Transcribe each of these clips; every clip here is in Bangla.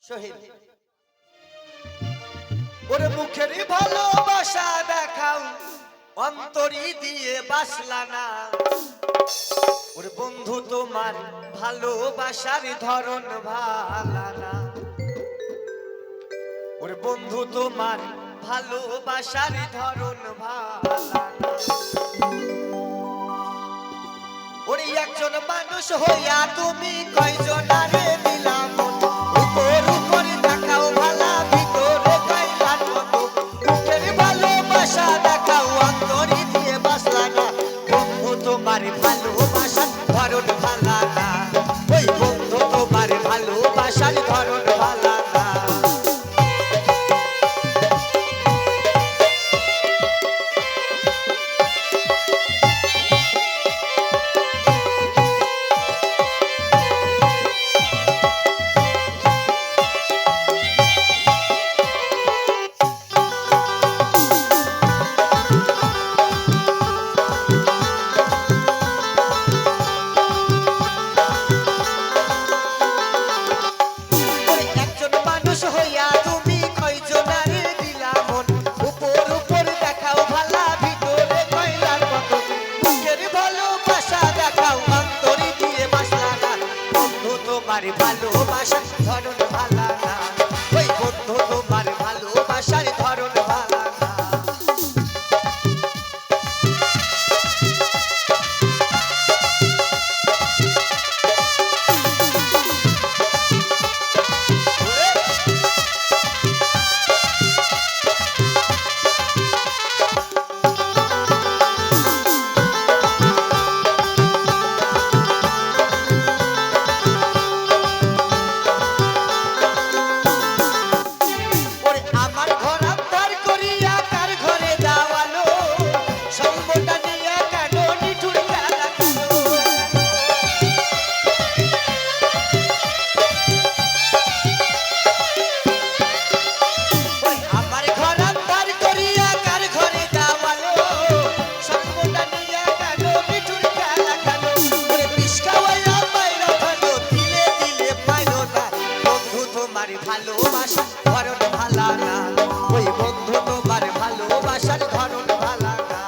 শহীদ ওরে মুখের ভালোবাসা দেখাও অন্তরি দিয়ে বাসলা না ওরে বন্ধু তোমার ভালোবাসার ধরন ভালা না ওরে বন্ধু তোমার ভালোবাসার ধরন ভালা না ওরে একজন মানুষ হইয়া তুমি কয়জনারে দিলাম উপর উপর দেখাও ভালা ভিতরে কয়লার মতো মুখের ভালোবাসা দেখাও অন্তরি দিয়ে বাসলা না বন্ধু তোমার ভালোবাসার ধরন ভালা না ওই বন্ধু তোমার ভালোবাসার ধরন ভালা না ভালোবাসার ধরন ভালা না ওই বন্ধু তোমার ভালোবাসার ধরন ভালা না ভালোবাসা ধরন ভালা না ওই বন্ধু তোমার ভালোবাসার ধরন ভালা না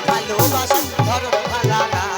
ভালোবাসা ধরন ভালা না